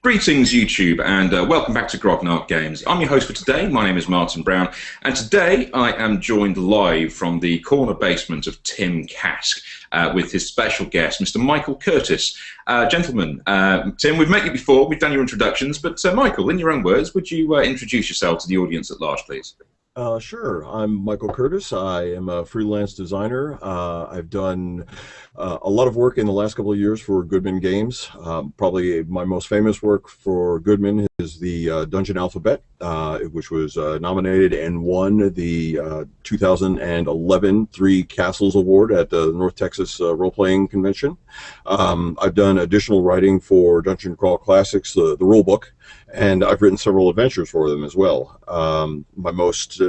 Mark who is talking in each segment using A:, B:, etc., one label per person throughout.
A: Greetings YouTube and welcome back to Grognard Games. I'm your host for today, my name is Martin Brown, and today I am joined live from the corner basement of Tim Kask with his special guest, Mr. Michael Curtis. Gentlemen, Tim, we've met you before, we've done your introductions, but Michael, in your own words, would you introduce yourself to the audience at large, please?
B: Sure. I'm Michael Curtis. I am a freelance designer. I've done a lot of work in the last couple of years for Goodman Games. Probably my most famous work for Goodman is the Dungeon Alphabet, which was nominated and won the 2011 Three Castles Award at the North Texas Role-Playing Convention. I've done additional writing for Dungeon Crawl Classics, the rule book, and I've written several adventures for them as well. My most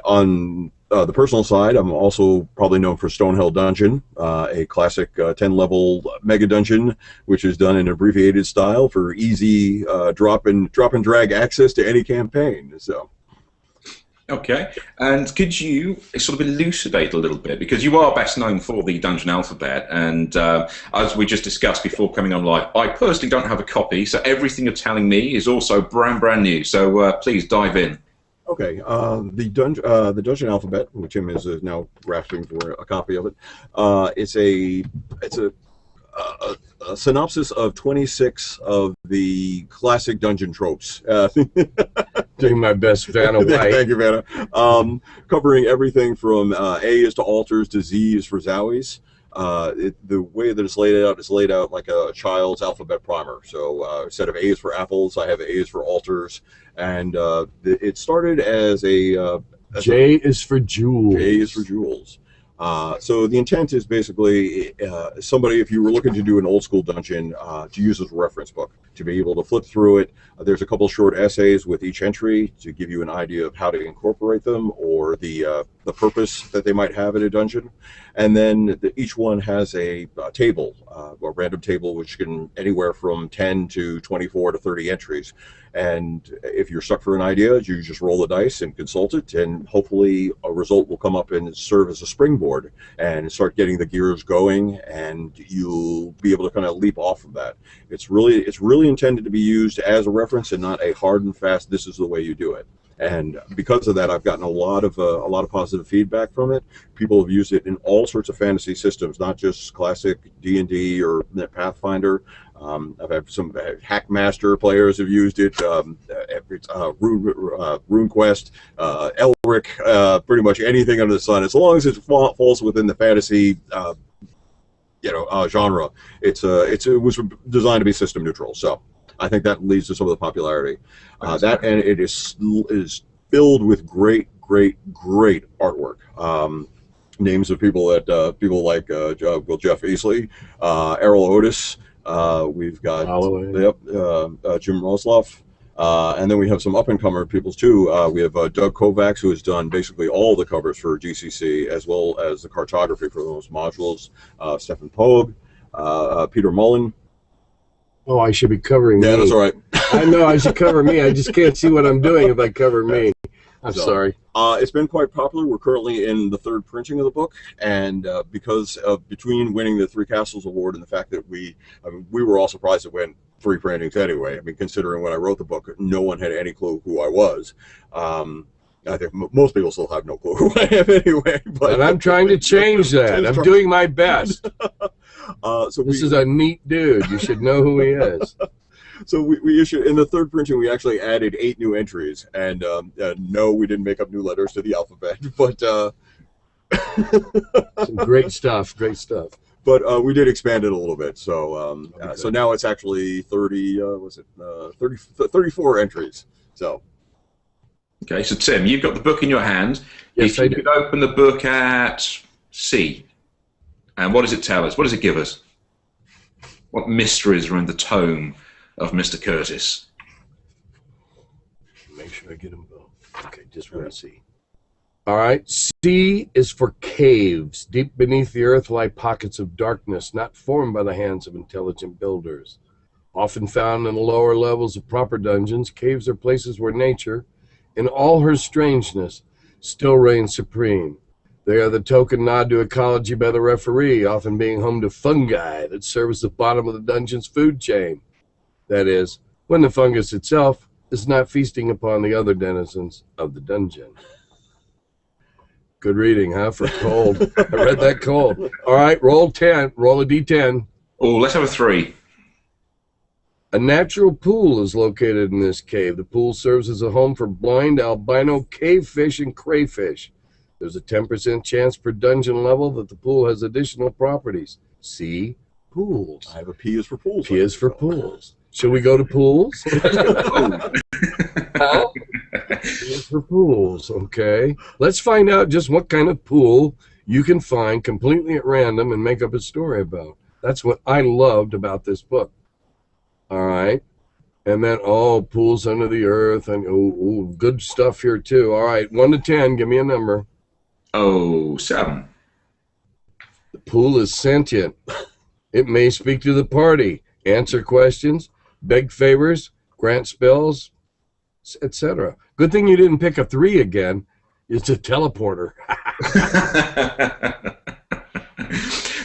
B: on the personal side, I'm also probably known for Stonehell Dungeon, a classic 10-level mega dungeon, which is done in an abbreviated style for easy drop and drag access to any campaign. So.
A: Okay, and could you sort of elucidate a little bit, because you are best known for the Dungeon Alphabet, and as we just discussed before coming on live, I personally don't have a copy, so everything you're telling me is also brand new, so please dive in.
B: Okay, the Dungeon Alphabet, which Tim is now grasping for a copy of it, it's a synopsis of 26 of the classic dungeon tropes.
C: Doing my best, Vanna White.
B: Thank you, Vanna. Covering everything from A is to altars to Z is for zowies. The way that it's laid out like a child's alphabet primer. So instead of A is for apples, I have A is for altars. And it started as a...
C: J is for jewels.
B: J is for jewels. So the intent is basically somebody, if you were looking to do an old school dungeon, to use as a reference book, to be able to flip through it. There's a couple short essays with each entry to give you an idea of how to incorporate them or the purpose that they might have in a dungeon. And then each one has a table, a random table, which can anywhere from 10 to 24 to 30 entries. And if you're stuck for an idea, you just roll the dice and consult it, and hopefully a result will come up and serve as a springboard and start getting the gears going, and you'll be able to kind of leap off of that. It's really intended to be used as a reference and not a hard and fast, this is the way you do it. And because of that, I've gotten a lot of positive feedback from it. People have used it in all sorts of fantasy systems, not just classic D&D or Pathfinder. I've had some Hackmaster players have used it. RuneQuest, Elric, pretty much anything under the sun, as long as it falls within the fantasy, genre. It was designed to be system neutral. So I think that leads to some of the popularity. That, and it is filled with great artwork. Names of people like Jeff Easley, Errol Otis. We've got Jim Rosloff, and then we have some up-and-comer peoples too. We have Doug Kovacs, who has done basically all the covers for GCC, as well as the cartography for those modules. Stephen Pogue, Peter Mullen.
C: Oh, I should be covering me.
B: Yeah, that's all right.
C: I know I should cover me. I just can't see what I'm doing if I cover me. I'm sorry.
B: It's been quite popular. We're currently in the third printing of the book, and because of between winning the Three Castles Award and the fact that we were all surprised it went 3 printings anyway. I mean, considering when I wrote the book, no one had any clue who I was. I think most people still have no clue who I am anyway. But
C: and I'm trying to change that. I'm doing my best. This is a neat dude. You should know who he is.
B: So we issued, in the third printing, we actually added 8 new entries, and no, we didn't make up new letters to the alphabet, but
C: some great stuff.
B: But we did expand it a little bit, so so now it's actually 34 entries. So.
A: Okay, so Tim, you've got the book in your hand.
C: Yes,
A: if you could open the book at C, and what does it tell us? What does it give us? What mysteries are in the tome of Mr. Curtis?
C: Make sure I get them both. Okay, just want to see. All right, C is for caves. Deep beneath the earth lie pockets of darkness, not formed by the hands of intelligent builders. Often found in the lower levels of proper dungeons, caves are places where nature, in all her strangeness, still reigns supreme. They are the token nod to ecology by the referee, often being home to fungi that serve as the bottom of the dungeon's food chain. That is, when the fungus itself is not feasting upon the other denizens of the dungeon. Good reading, huh, for cold. I read that cold. All right, roll 10. Roll a d10.
A: Oh, let's have a 3.
C: A natural pool is located in this cave. The pool serves as a home for blind albino cavefish and crayfish. There's a 10% chance per dungeon level that the pool has additional properties. See pools.
B: I have a P is for pools.
C: P is for pools. Should we go to pools? P is for pools, okay. Let's find out just what kind of pool you can find completely at random and make up a story about. That's what I loved about this book. All right. And then, pools under the earth. And good stuff here, too. All right, 1 to 10. Give me a number.
A: 7.
C: The pool is sentient. It may speak to the party, answer questions, beg favors, grant spells, etc. Good thing you didn't pick a 3 again. It's a teleporter.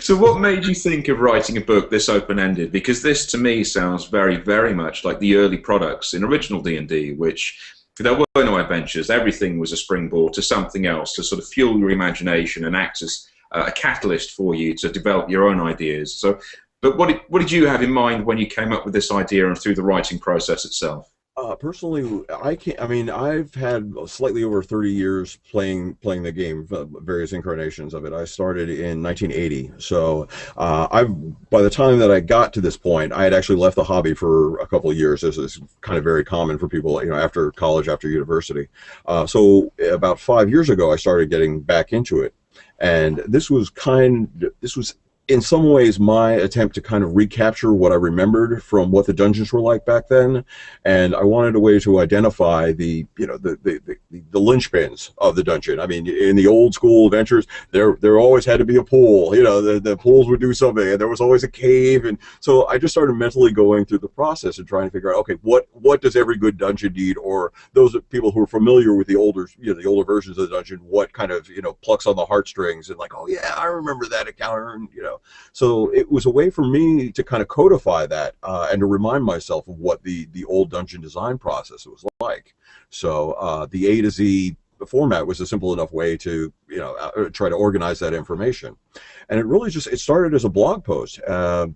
A: So what made you think of writing a book this open-ended? Because this, to me, sounds very, very much like the early products in original D&D, which there were no adventures. Everything was a springboard to something else, to sort of fuel your imagination and act as a catalyst for you to develop your own ideas. So, but what did you have in mind when you came up with this idea and through the writing process itself?
B: Personally, I've had slightly over 30 years playing the game, various incarnations of it. I started in 1980, so by the time that I got to this point, I had actually left the hobby for a couple of years. This is kind of very common for people, after college, after university. So about 5 years ago, I started getting back into it, and this was in some ways my attempt to kind of recapture what I remembered from what the dungeons were like back then, and I wanted a way to identify the linchpins of the dungeon. I mean, in the old school adventures, there always had to be a pool. The pools would do something, and there was always a cave, and so I just started mentally going through the process and trying to figure out, okay, what does every good dungeon need, or those people who are familiar with the older versions of the dungeon, what kind of plucks on the heartstrings and like, oh yeah, I remember that encounter, and So it was a way for me to kind of codify that and to remind myself of what the old dungeon design process was like. So the A to Z format was a simple enough way to try to organize that information. And it really it started as a blog post.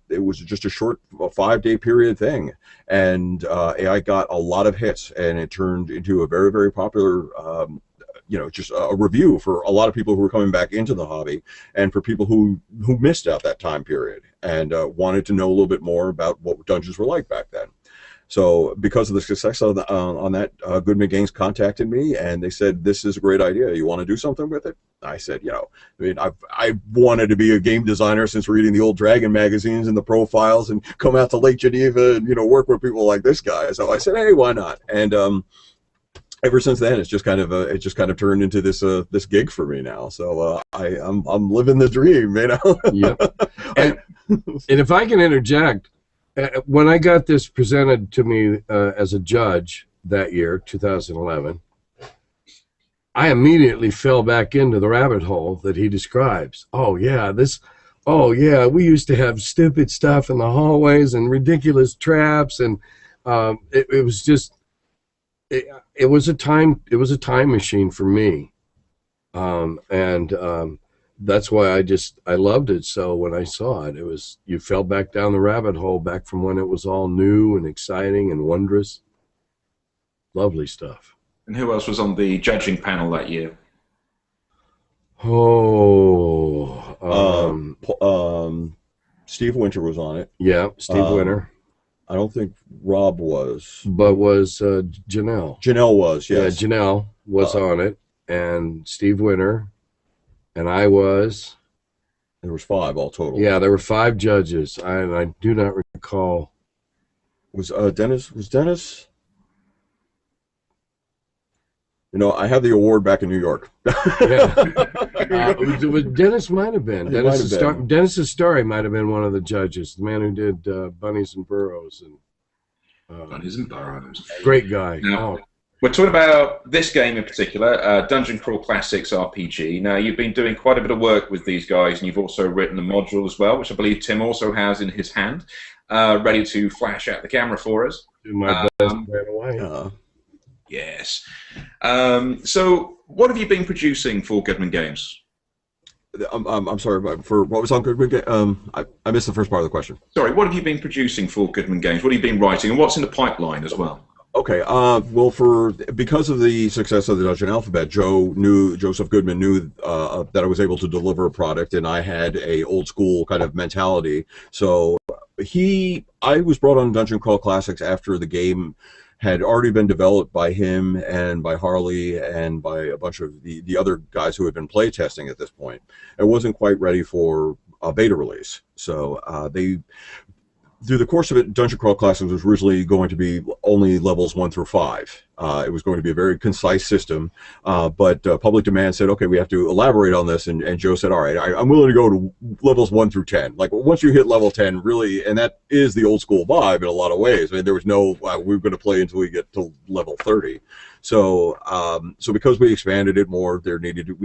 B: It was just a short 5-day period thing, and I got a lot of hits, and it turned into a very, very popular just a review for a lot of people who were coming back into the hobby, and for people who missed out that time period and wanted to know a little bit more about what dungeons were like back then. So because of the success on that, Goodman Games contacted me, and they said, this is a great idea. You want to do something with it? I said, I wanted to be a game designer since reading the old Dragon magazines and the profiles and come out to Lake Geneva and, work with people like this guy. So I said, hey, why not? And ever since then, it's just kind of turned into this gig for me now. So I'm living the dream,
C: Yep. And if I can interject, when I got this presented to me as a judge that year, 2011, I immediately fell back into the rabbit hole that he describes. Oh yeah, we used to have stupid stuff in the hallways and ridiculous traps, and it was just. It was a time machine for me, and that's why I loved it. So when I saw it, you fell back down the rabbit hole, back from when it was all new and exciting and wondrous. Lovely stuff.
A: And who else was on the judging panel that year?
B: Steve Winter was on it.
C: Yeah, Steve Winter.
B: I don't think Rob was.
C: But was Janelle.
B: Janelle was, yes.
C: Yeah, Janelle was on it, and Steve Winter, and I was.
B: There was 5 all total.
C: Yeah, there were 5 judges. I do not recall.
B: Was Dennis? I have the award back in New York.
C: Yeah. Dennis might have been. Dennis's Story might have been one of the judges, the man who did Bunnies and Burrows.
A: Bunnies and Burrows.
C: Great guy.
A: Now, we're talking about this game in particular, Dungeon Crawl Classics RPG. Now, you've been doing quite a bit of work with these guys, and you've also written a module as well, which I believe Tim also has in his hand, ready to flash out the camera for us.
C: My best ran away.
A: Yes. So, what have you been producing for Goodman Games?
B: I'm sorry, for what was on Goodman? I missed the first part of the question.
A: Sorry, what have you been producing for Goodman Games? What have you been writing, and what's in the pipeline as well?
B: Okay. Well, because of the success of the Dungeon Alphabet, Joseph Goodman knew that I was able to deliver a product, and I had a old school kind of mentality. So I was brought on Dungeon Crawl Classics after the game had already been developed by him and by Harley and by a bunch of the other guys who had been playtesting at this point. It wasn't quite ready for a beta release. So through the course of it, Dungeon Crawl Classics was originally going to be only levels 1 through 5. It was going to be a very concise system, but public demand said, okay, we have to elaborate on this, and Joe said, all right, I'm willing to go to levels 1 through 10. Like, once you hit level 10, really, and that is the old school vibe in a lot of ways. I mean, there was no, we're going to play until we get to level 30. So, so because we expanded it more, we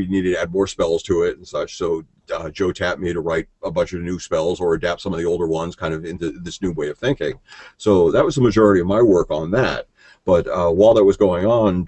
B: needed to add more spells to it and such. So Joe tapped me to write a bunch of new spells or adapt some of the older ones kind of into this new way of thinking. So that was the majority of my work on that. But while that was going on,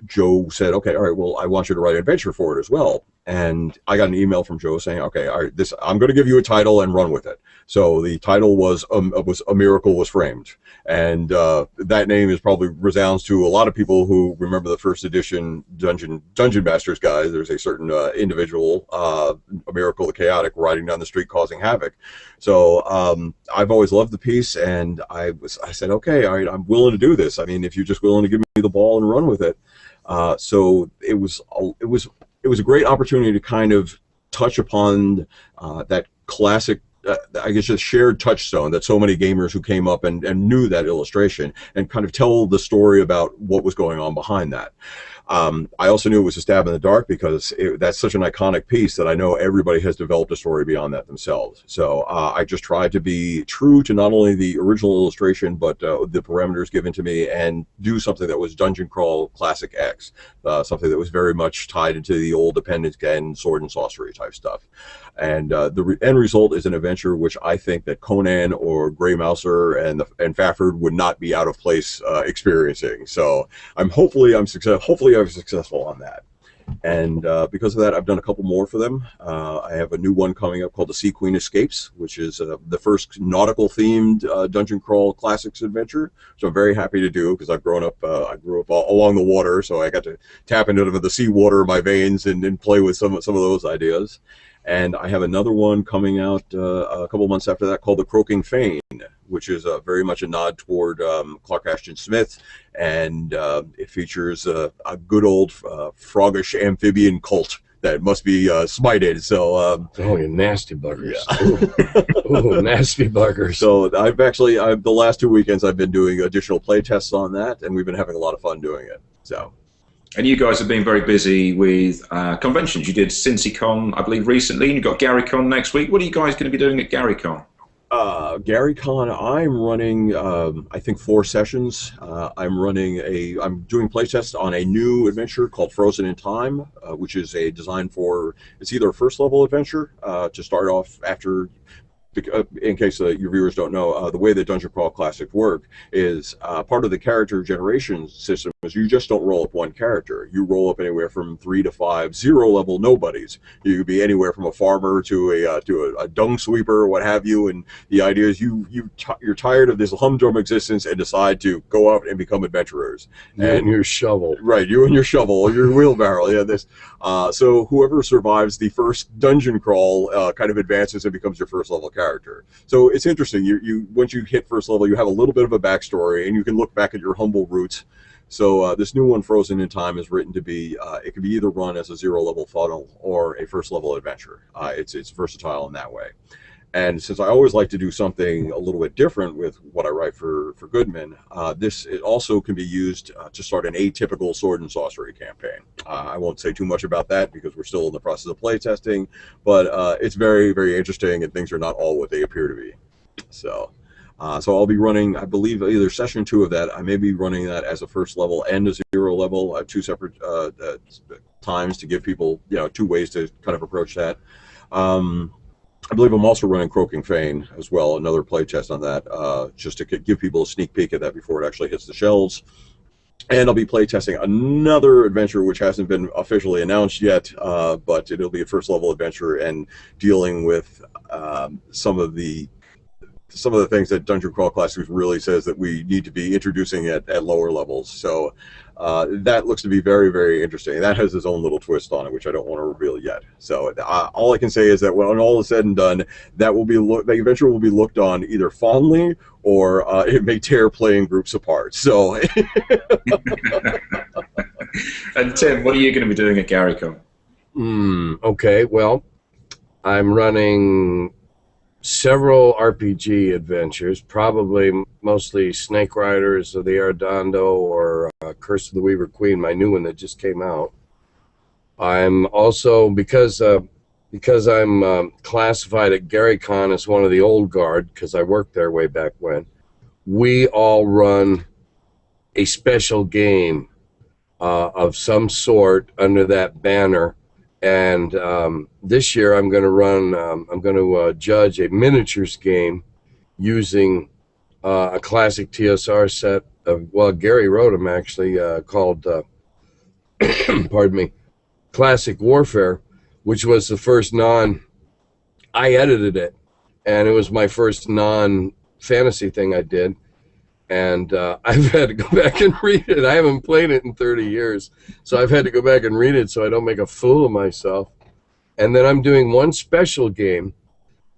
B: Joe said, okay, all right, well, I want you to write an adventure for it as well. And I got an email from Joe saying, okay, all right, I'm going to give you a title and run with it. So the title was A Miracle Was Framed. And that name is probably resounds to a lot of people who remember the first edition Dungeon Masters guys. There's a certain individual, A Miracle the Chaotic, riding down the street causing havoc. So I've always loved the piece, and I said, okay, all right, I'm willing to do this. I mean, if you're just willing to give me the ball and run with it. So it was a great opportunity to kind of touch upon that classic, I guess, a shared touchstone that so many gamers who came up and knew that illustration, and kind of tell the story about what was going on behind that. I also knew it was a stab in the dark because that's such an iconic piece that I know everybody has developed a story beyond that themselves. So I just tried to be true to not only the original illustration, but the parameters given to me, and do something that was Dungeon Crawl Classic X, something that was very much tied into the old Appendix N sword and sorcery type stuff. And the end result is an adventure which I think that Conan or Grey Mouser and Fafford would not be out of place experiencing. So hopefully I'm successful on that. And because of that, I've done a couple more for them. I have a new one coming up called The Sea Queen Escapes, which is the first nautical-themed Dungeon Crawl Classics adventure. So I'm very happy to do, because I grew up along the water, so I got to tap into the seawater in my veins and play with some of those ideas. And I have another one coming out a couple months after that called The Croaking Fane, which is very much a nod toward Clark Ashton Smith, and it features a good old froggish amphibian cult that must be smited. So,
C: oh, you nasty buggers! Yeah. Ooh, nasty buggers!
B: So the last 2 weekends I've been doing additional play tests on that, and we've been having a lot of fun doing it. So.
A: And you guys have been very busy with conventions. You did CincyCon, I believe, recently, and you've got GaryCon next week. What are you guys going to be doing at GaryCon?
B: GaryCon, I'm running, I think, 4 sessions. I'm doing playtests on a new adventure called Frozen in Time, which is a design for, it's either a first level adventure to start off after. In case your viewers don't know, the way that Dungeon Crawl Classics work is part of the character generation system is you just don't roll up one character. You roll up anywhere from 3 to 5 zero-level nobodies. You could be anywhere from a farmer to a dung sweeper or what have you. And the idea is you're tired of this humdrum existence and decide to go out and become adventurers.
C: And your shovel.
B: Right, you and your shovel, your wheelbarrow. Yeah, this. So whoever survives the first dungeon crawl kind of advances and becomes your first level character. So it's interesting. You once you hit first level, you have a little bit of a backstory, and you can look back at your humble roots. So this new one, Frozen in Time, is written to be. It can be either run as a 0-level funnel or a first-level adventure. It's versatile in that way. And since I always like to do something a little bit different with what I write for Goodman, it also can be used to start an atypical sword and sorcery campaign. I won't say too much about that because we're still in the process of playtesting, but it's very, very interesting, and things are not all what they appear to be. So I'll be running, I believe, either session 2 of that. I may be running that as a first level and a 0 level, 2 separate times to give people 2 ways to kind of approach that. I believe I'm also running Croaking Fane as well, another playtest on that, just to give people a sneak peek at that before it actually hits the shelves. And I'll be playtesting another adventure which hasn't been officially announced yet, but it'll be a first-level adventure and dealing with some of the things that Dungeon Crawl Classics really says that we need to be introducing at lower levels. So that looks to be very, very interesting. That has its own little twist on it, which I don't want to reveal yet. So all I can say is that when all is said and done, that the adventure will be looked on either fondly or it may tear playing groups apart. So.
A: And Tim, what are you going to be doing at GaryCon?
C: Okay, well, I'm running several RPG adventures, probably mostly Snake Riders of the Ardondo or Curse of the Weaver Queen, my new one that just came out. I'm also, because I'm classified at GaryCon as one of the old guard, because I worked there way back when, we all run a special game of some sort under that banner. And this year I'm going to judge a miniatures game using a classic TSR set of, well, Gary wrote them actually, called, pardon me, Classic Warfare, which was the first I edited it, and it was my first non-fantasy thing I did. And I've had to go back and read it. I haven't played it in 30 years, so I've had to go back and read it so I don't make a fool of myself. And then I'm doing one special game.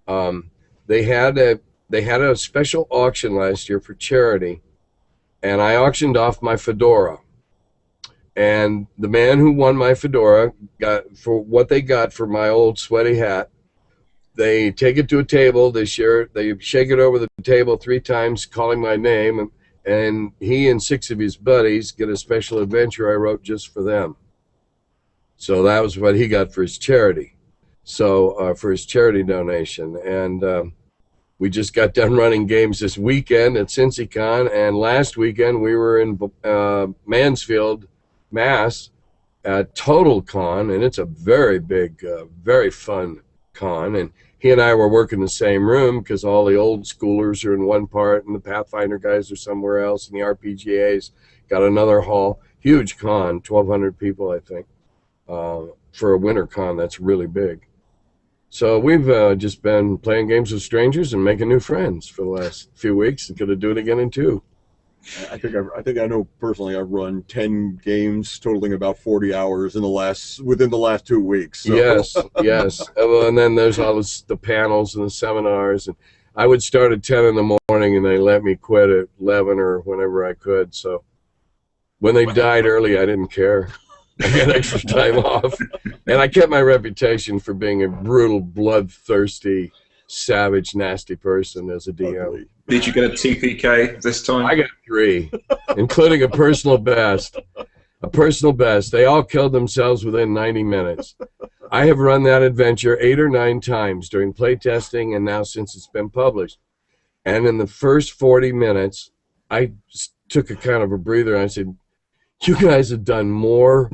C: They had a special auction last year for charity, and I auctioned off my fedora. And the man who won my fedora got, for what they got for my old sweaty hat, they take it to a table this year. They shake it over the table 3 times, calling my name, and he and 6 of his buddies get a special adventure I wrote just for them. So that was what he got for his charity. So for his charity donation, and we just got done running games this weekend at CincyCon, and last weekend we were in Mansfield, Mass, at Total Con, and it's a very big, very fun con, and he and I were working the same room because all the old schoolers are in one part and the Pathfinder guys are somewhere else, and the RPGA's got another hall. Huge con, 1,200 people, I think, for a winter con. That's really big. So we've just been playing games with strangers and making new friends for the last few weeks, and going to do it again in 2.
B: I think I know personally. I've run 10 games, totaling about 40 hours within the last 2 weeks. So.
C: Yes. And then there's all the panels and the seminars, and I would start at 10 in the morning, and they let me quit at 11 or whenever I could. So when they died early, I didn't care. I had extra time off, and I kept my reputation for being a brutal, bloodthirsty, savage, nasty person as a DM.
A: Did you get a TPK this time?
C: I got 3, including a personal best. A personal best. They all killed themselves within 90 minutes. I have run that adventure 8 or 9 times during playtesting and now since it's been published. And in the first 40 minutes, I took a kind of a breather and I said, you guys have done more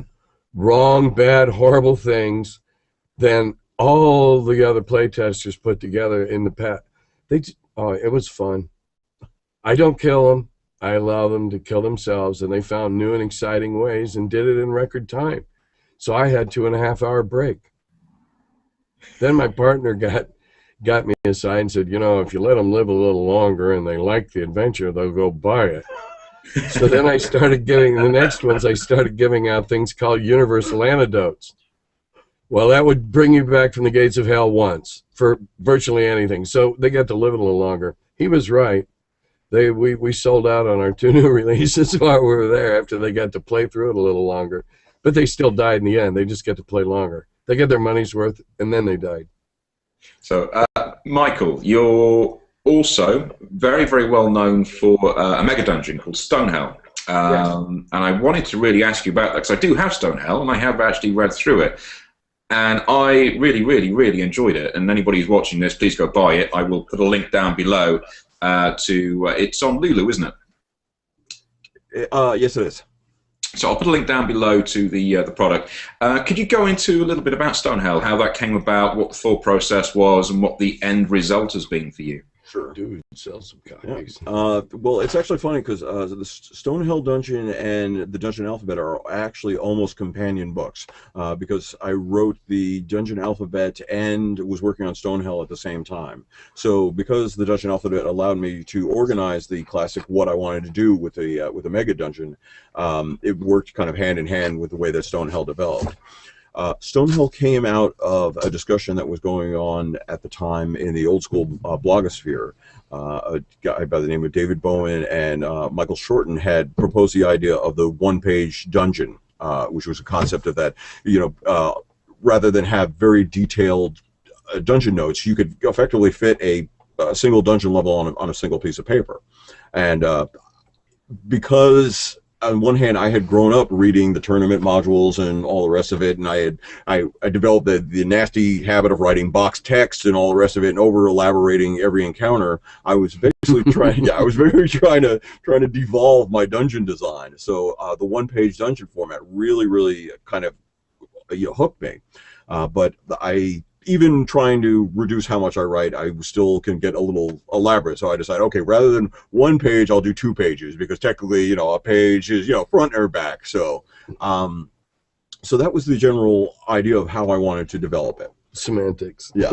C: wrong, bad, horrible things than all the other playtesters put together in the past. It was fun. I don't kill them. I allow them to kill themselves, and they found new and exciting ways and did it in record time. So I had 2.5-hour break. Then my partner got me aside and said, if you let them live a little longer and they like the adventure, they'll go buy it. So then I started giving out things called universal antidotes. Well, that would bring you back from the gates of hell once for virtually anything. So they got to live a little longer. He was right. We sold out on our 2 new releases while we were there after they got to play through it a little longer. But they still died in the end. They just get to play longer. They get their money's worth, and then they died.
A: So, Michael, you're also very, very well known for a mega dungeon called Stonehell.
C: Yes.
A: And I wanted to really ask you about that, because I do have Stonehell, and I have actually read through it. And I really, really, really enjoyed it. And anybody who's watching this, please go buy it. I will put a link down below it's on Lulu, isn't it?
B: Yes, it is.
A: So I'll put a link down below to the product. Could you go into a little bit about Stonehell, how that came about, what the thought process was, and what the end result has been for you?
B: Sure.
C: Dude, sell some copies.
B: Yeah. Well, it's actually funny because the Stonehell Dungeon and the Dungeon Alphabet are actually almost companion books because I wrote the Dungeon Alphabet and was working on Stonehell at the same time. So because the Dungeon Alphabet allowed me to organize the classic what I wanted to do with the Mega Dungeon, it worked kind of hand in hand with the way that Stonehell developed. Stonehell came out of a discussion that was going on at the time in the old school blogosphere. A guy by the name of David Bowen and Michael Shorten had proposed the idea of the one-page dungeon, which was a concept of that, rather than have very detailed dungeon notes, you could effectively fit a single dungeon level on a single piece of paper. And because on one hand, I had grown up reading the tournament modules and all the rest of it, and I developed the nasty habit of writing box text and all the rest of it, and over elaborating every encounter. I was basically trying to devolve my dungeon design. So the one-page dungeon format really kind of hooked me. But even trying to reduce how much I write, I still can get a little elaborate. So I decided, okay, rather than one page, I'll do 2 pages because technically, a page is, front or back. So, so that was the general idea of how I wanted to develop it.
C: Semantics.
B: Yeah.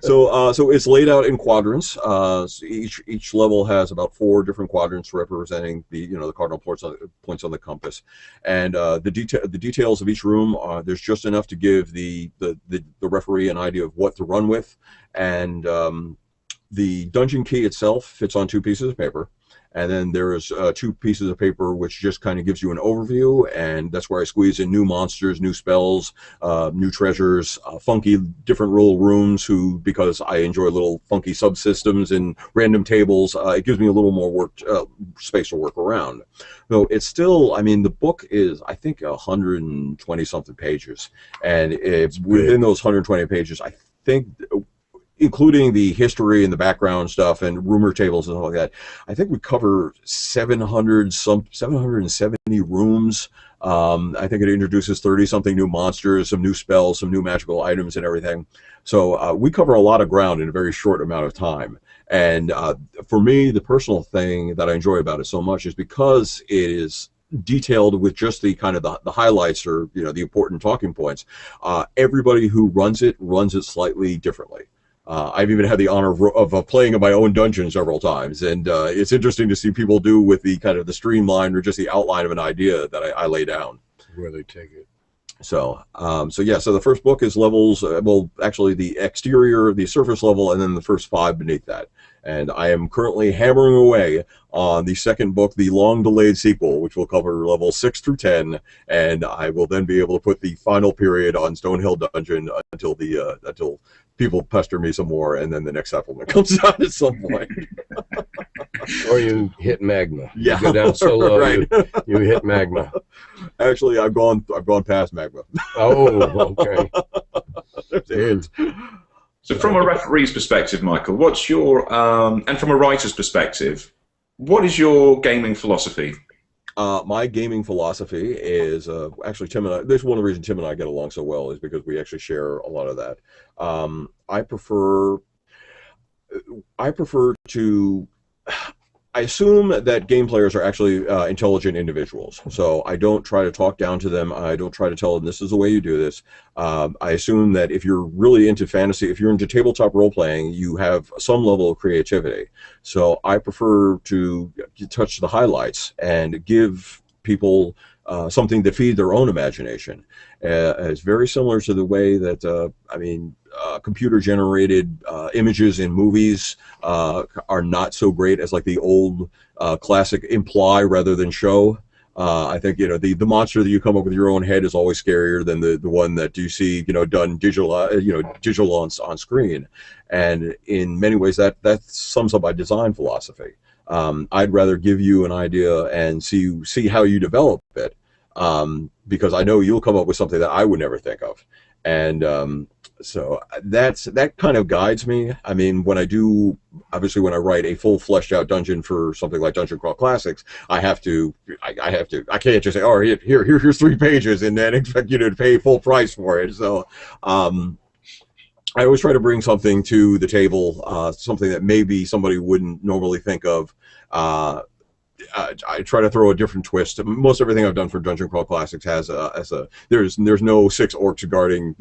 B: So it's laid out in quadrants. So each level has about 4 different quadrants representing the the cardinal points on the compass, and the details of each room there's just enough to give the referee an idea of what to run with, and the dungeon key itself fits on 2 pieces of paper. And then there's 2 pieces of paper which just kind of gives you an overview, and that's where I squeeze in new monsters, new spells, new treasures, funky different little rooms because I enjoy little funky subsystems and random tables, it gives me a little more space to work around. So it's still, the book is, I think, 120 something pages, and it's within those 120 pages, I think, including the history and the background stuff and rumor tables and all like that, I think we cover 770 rooms. I think it introduces 30-something new monsters, some new spells, some new magical items and everything. So we cover a lot of ground in a very short amount of time. And for me, the personal thing that I enjoy about it so much is because it is detailed with just the kind of the highlights or the important talking points. Everybody who runs it slightly differently. I've even had the honor of playing in my own dungeon several times, and it's interesting to see people do with the kind of the streamline or just the outline of an idea that I lay down.
C: Where they take it.
B: So, so the first book is levels, well, actually the exterior, the surface level, and then the first 5 beneath that. And I am currently hammering away on the second book, the long-delayed sequel, which will cover levels 6 through 10, and I will then be able to put the final period on Stonehill Dungeon until people pester me some more, and then the next supplement comes out at some point.
C: Or you hit magma.
B: Yeah,
C: you go down so low,
B: right.
C: you hit magma.
B: Actually, I've gone past magma.
C: Oh, okay.
A: So from a referee's perspective, Michael, what's your, and from a writer's perspective, what is your gaming philosophy?
B: My gaming philosophy is, actually Tim and I, this is one of the reasons Tim and I get along so well, is because we actually share a lot of that. I assume that game players are actually intelligent individuals, so I don't try to talk down to them. I don't try to tell them this is the way you do this. I assume that if you're really into fantasy, if you're into tabletop role-playing, you have some level of creativity. So I prefer to touch the highlights and give people something to feed their own imagination. It's very similar to the way that, computer-generated images in movies are not so great as like the old classic imply rather than show. I think the monster that you come up with your own head is always scarier than the one that you see done digital on screen. And in many ways that sums up my design philosophy. I'd rather give you an idea and see how you develop it, because I know you'll come up with something that I would never think of. And So that kind of guides me. I mean, when I write a full fleshed out dungeon for something like Dungeon Crawl Classics, I can't just say, oh, here's 3 pages and then expect you to pay full price for it. So, I always try to bring something to the table, something that maybe somebody wouldn't normally think of. I try to throw a different twist. Most everything I've done for Dungeon Crawl Classics there's no 6 orcs guarding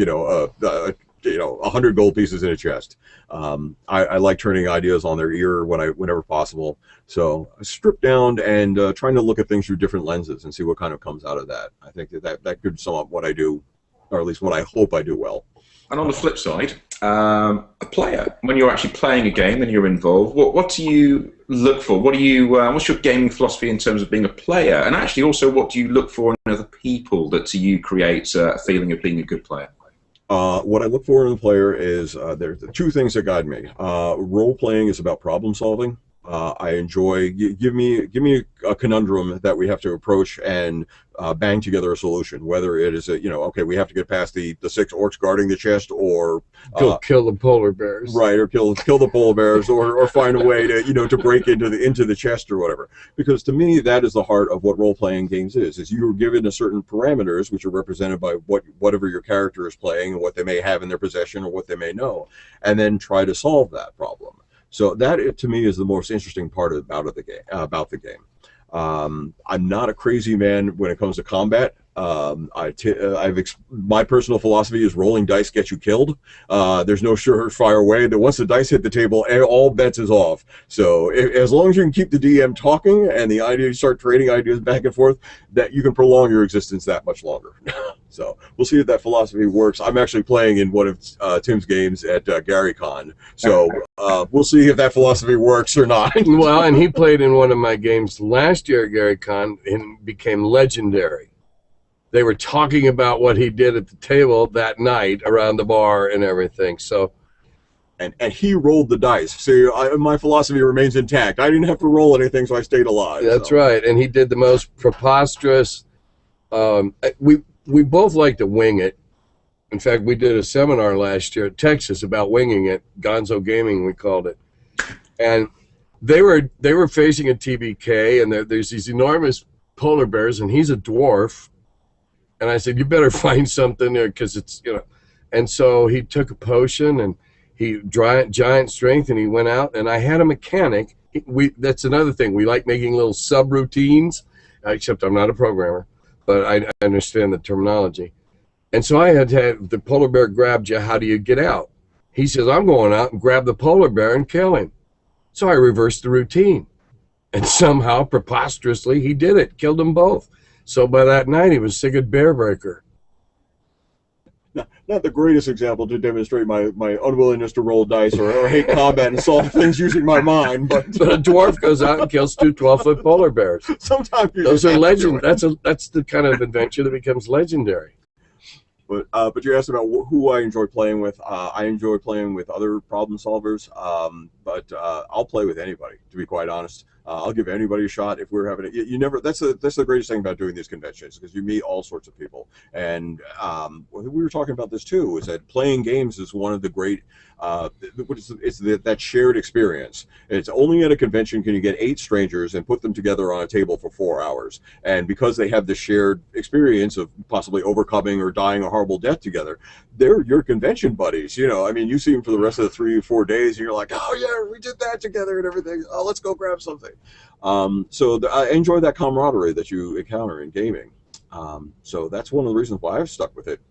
B: 100 gold pieces in a chest. I like turning ideas on their ear whenever possible. So strip down and trying to look at things through different lenses and see what kind of comes out of that. I think that could sum up what I do, or at least what I hope I do well.
A: And on the flip side, a player, when you're actually playing a game and you're involved, what do you look for? What's your gaming philosophy in terms of being a player? And actually also, what do you look for in other people that to you creates a feeling of being a good player?
B: What I look for in a player is there's 2 things that guide me. Role playing is about problem solving. I enjoy give me a conundrum that we have to approach and bang together a solution. Whether it is okay, we have to get past the 6 orcs guarding the chest, or
C: kill the polar bears,
B: right? Or kill the polar bears, or find a way to break into the chest or whatever. Because to me, that is the heart of what role playing games is you are given a certain parameters which are represented by whatever your character is playing and what they may have in their possession or what they may know, and then try to solve that problem. So that, to me, is the most interesting part about the game. I'm not a crazy man when it comes to combat. My personal philosophy is rolling dice get you killed. There's no surefire way that once the dice hit the table, all bets is off. So as long as you can keep the DM talking and you start trading ideas back and forth, that you can prolong your existence that much longer. So we'll see if that philosophy works. I'm actually playing in one of Tim's games at GaryCon. So we'll see if that philosophy works or not.
C: Well, and he played in one of my games last year at GaryCon and became legendary. They were talking about what he did at the table that night around the bar and everything. So,
B: and he rolled the dice. So my philosophy remains intact. I didn't have to roll anything, so I stayed alive.
C: That's right. And he did the most preposterous. We both like to wing it. In fact, we did a seminar last year at Texas about winging it. Gonzo Gaming, we called it. And they were facing a TBK, and there's these enormous polar bears, and he's a dwarf. And I said, you better find something there, because it's, And so he took a potion, and he giant strength, and he went out, and I had a mechanic. That's another thing. We like making little sub-routines, except I'm not a programmer, but I understand the terminology. And so I had the polar bear grabbed you. How do you get out? He says, I'm going out and grab the polar bear and kill him. So I reversed the routine. And somehow, preposterously, he did it. Killed them both. So by that night, he was Sigurd Bearbreaker.
B: Not the greatest example to demonstrate my unwillingness to roll dice or hate combat and solve things using my mind, but
C: a dwarf goes out and kills 2 12-foot polar bears.
B: Sometimes
C: those are legend. That's the kind of adventure that becomes legendary.
B: But you asked about who I enjoy playing with. I enjoy playing with other problem solvers, but I'll play with anybody, to be quite honest. I'll give anybody a shot if we're having it. You never. That's the greatest thing about doing these conventions, because you meet all sorts of people. And we were talking about this too. Is that playing games is one of the great. That shared experience. It's only at a convention can you get 8 strangers and put them together on a table for 4 hours. And because they have the shared experience of possibly overcoming or dying a horrible death together, they're your convention buddies. I mean, you see them for the rest of the 3 or 4 days, and you're like, oh yeah, we did that together and everything. Oh, let's go grab something. So I enjoy that camaraderie that you encounter in gaming. So that's one of the reasons why I've stuck with it,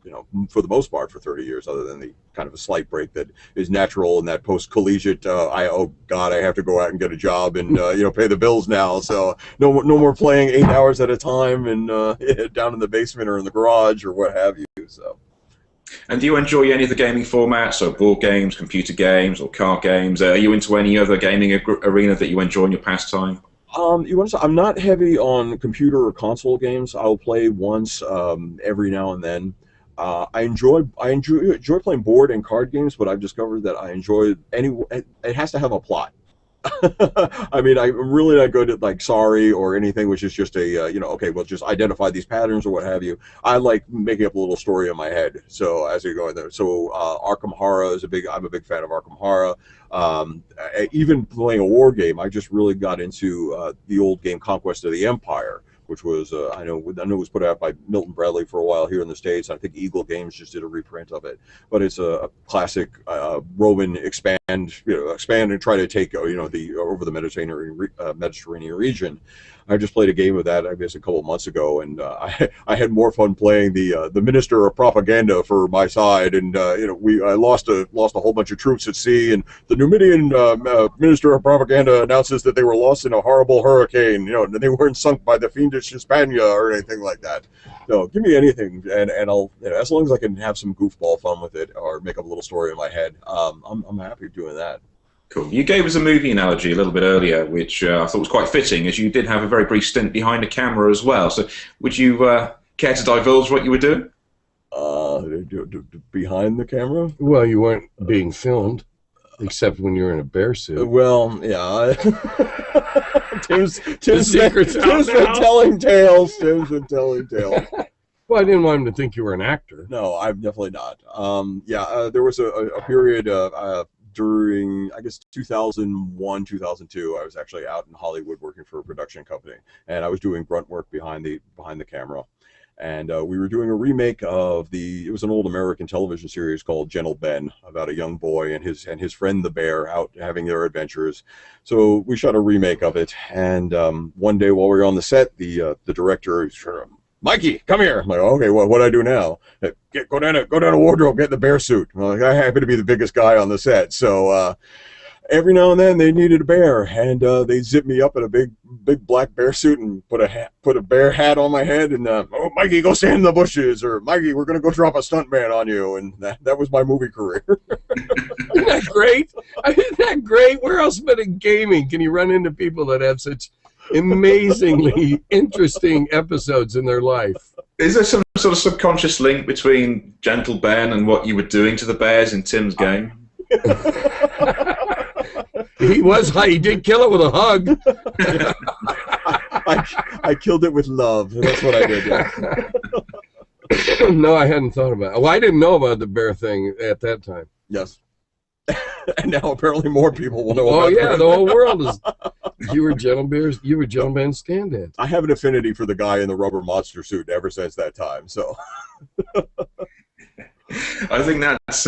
B: for the most part for 30 years, other than the kind of a slight break that is natural in that post-collegiate, oh God, I have to go out and get a job and, pay the bills now. So no more playing 8 hours at a time and down in the basement or in the garage or what have you. So.
A: And do you enjoy any of the gaming formats, so board games, computer games, or card games? Are you into any other gaming arena that you enjoy in your pastime?
B: I'm not heavy on computer or console games. I'll play once every now and then. I enjoy playing board and card games, but I've discovered that I enjoy it has to have a plot. I mean, I'm really not good at like sorry or anything, which is just a okay, well, just identify these patterns or what have you. I like making up a little story in my head. So as you go in there, so Arkham Horror is I'm a big fan of Arkham Horror. Even playing a war game, I just really got into the old game Conquest of the Empire, which was I know it was put out by Milton Bradley for a while here in the States. I think Eagle Games just did a reprint of it, but it's a classic Roman expand and try to take the over the Mediterranean region. I just played a game of that, I guess, a couple of months ago, and I had more fun playing the Minister of Propaganda for my side, and I lost a whole bunch of troops at sea, and the Numidian Minister of Propaganda announces that they were lost in a horrible hurricane, and they weren't sunk by the fiendish Hispania or anything like that. So give me anything, and I'll as long as I can have some goofball fun with it or make up a little story in my head, I'm happy doing that.
A: Cool. You gave us a movie analogy a little bit earlier, which I thought was quite fitting, as you did have a very brief stint behind the camera as well. So would you care to divulge what you were doing?
B: Behind the camera?
C: Well, you weren't being filmed, except when you were in a bear suit.
B: Well, yeah. Tim's
C: been
B: telling tales. Tim's been telling tales.
C: Well, I didn't want him to think you were an actor.
B: No, I'm definitely not. There was a period during, I guess, 2001, 2002, I was actually out in Hollywood working for a production company, and I was doing grunt work behind the camera. And we were doing a remake of it was an old American television series called Gentle Ben, about a young boy and his friend the bear out having their adventures. So we shot a remake of it, and one day while we were on the set, the director, Mikey, come here. I'm like, okay, what do I do now? Go down to wardrobe, get the bear suit. I'm like, I happen to be the biggest guy on the set, so every now and then they needed a bear, and they zipped me up in a big black bear suit and put a bear hat on my head, and oh, Mikey, go stand in the bushes, or Mikey, we're gonna go drop a stuntman on you, and that was my movie career.
C: Isn't that great? Isn't that great? Where else but in gaming can you run into people that have such amazingly interesting episodes in their life?
A: Is there some sort of subconscious link between Gentle Ben and what you were doing to the bears in Tim's game?
C: He did kill it with a hug.
B: I killed it with love. That's what I did. Yeah.
C: No, I hadn't thought about it. Well, I didn't know about the bear thing at that time.
B: Yes. And now apparently more people will know about it.
C: Oh, yeah, the whole world is... You were Gentle Ben's stand-in.
B: I have an affinity for the guy in the rubber monster suit ever since that time, so...
A: I think that's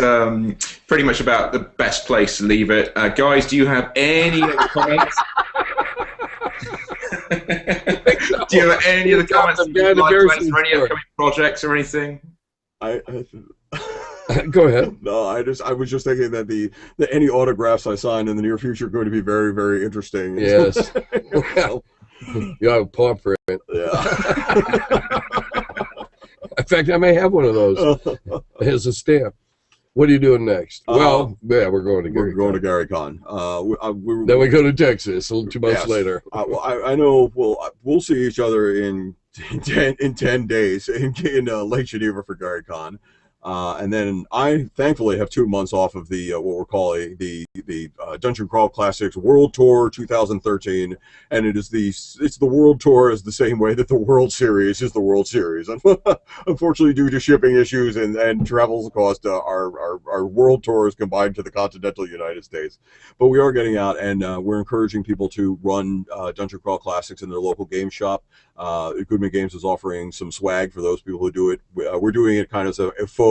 A: pretty much about the best place to leave it. Guys, do you have any other comments? Do you have any other comments you'd like to answer, any upcoming projects or anything?
C: Go ahead.
B: No, I was just thinking that any autographs I sign in the near future are going to be very, very interesting.
C: Yes. Well, you have a paw print.
B: Yeah.
C: In fact, I may have one of those as a stamp. What are you doing next? Well, yeah, we're going to Gary.
B: We're going to Gary Con.
C: Then we go to Texas 2 months later.
B: I know we'll see each other in 10 days in Lake Geneva for Gary Con. And then I thankfully have 2 months off of the what we're calling the Dungeon Crawl Classics World Tour 2013, and it's the World Tour is the same way that the World Series is the World Series. Unfortunately, due to shipping issues and travel cost, our World Tour is combined to the continental United States. But we are getting out, and we're encouraging people to run Dungeon Crawl Classics in their local game shop. Goodman Games is offering some swag for those people who do it. We're doing it kind of as a faux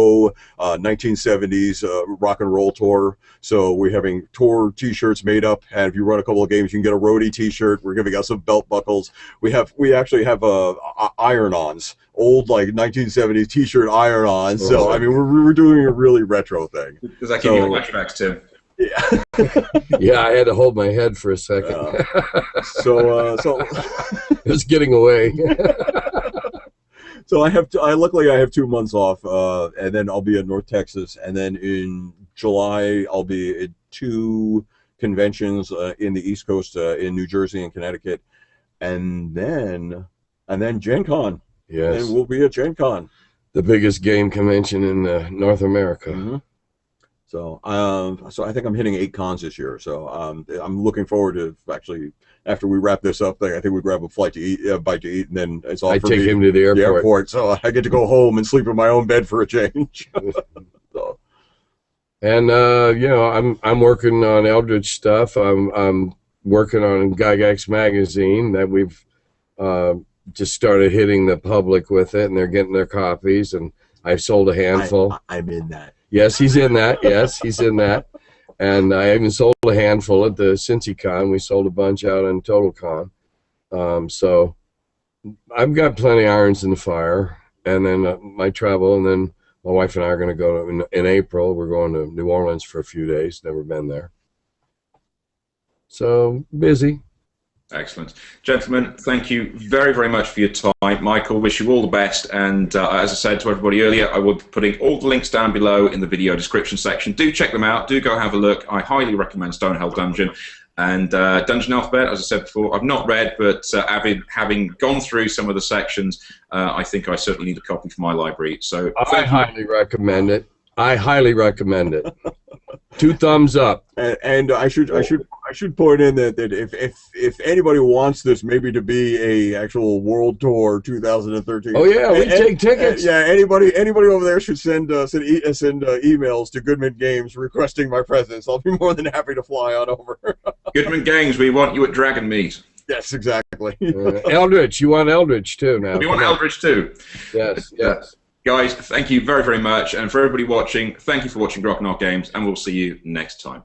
B: 1970s rock and roll tour. So we're having tour t-shirts made up, and if you run a couple of games, you can get a roadie t-shirt. We're giving out some belt buckles. We actually have iron-ons, old like 1970s t-shirt iron-ons. So I mean, we're doing a really retro thing.
A: Does that give you flashbacks, Tim?
B: Yeah.
C: Yeah, I had to hold my head for a second.
B: So
C: it was getting away.
B: So luckily I have 2 months off, and then I'll be at North Texas, and then in July I'll be at 2 conventions in the East Coast, in New Jersey and Connecticut, and then Gen Con.
C: Yes,
B: and we'll be at Gen Con,
C: the biggest game convention in North America.
B: Mm-hmm. So, so I think I'm hitting 8 cons this year. So, I'm looking forward to actually after we wrap this up. I think we grab a flight to eat, a bite to eat, and then it's all.
C: I take him to the airport.
B: So I get to go home and sleep in my own bed for a change. So.
C: And you know, I'm working on Eldritch stuff. I'm working on Gygax magazine that we've just started hitting the public with it, and they're getting their copies. And I've sold a handful.
B: I'm in that.
C: Yes, he's in that. Yes, he's in that. And I even sold a handful at the CincyCon. We sold a bunch out in TotalCon. So I've got plenty of irons in the fire. And then my travel, and then my wife and I are going to go in April. We're going to New Orleans for a few days. Never been there. So busy.
A: Excellent. Gentlemen, thank you very, very much for your time. Michael, wish you all the best. And as I said to everybody earlier, I will be putting all the links down below in the video description section. Do check them out. Do go have a look. I highly recommend Stonehell Dungeon. And Dungeon Alphabet, as I said before, I've not read, but having gone through some of the sections, I think I certainly need a copy for my library. So
C: I highly recommend it. I highly recommend it. 2 thumbs up.
B: And I should point in that if anybody wants this maybe to be a actual World Tour 2013.
C: Oh yeah, we take tickets.
B: Yeah, anybody over there should send emails to Goodman Games requesting my presence. I'll be more than happy to fly on over.
A: Goodman Games, we want you at Dragon Meet.
B: Yes, exactly.
C: Eldritch, you want Eldritch too now.
A: We want Eldritch too.
C: Yes, yes.
A: Guys, thank you very, very much. And for everybody watching, thank you for watching Grognard Games, and we'll see you next time.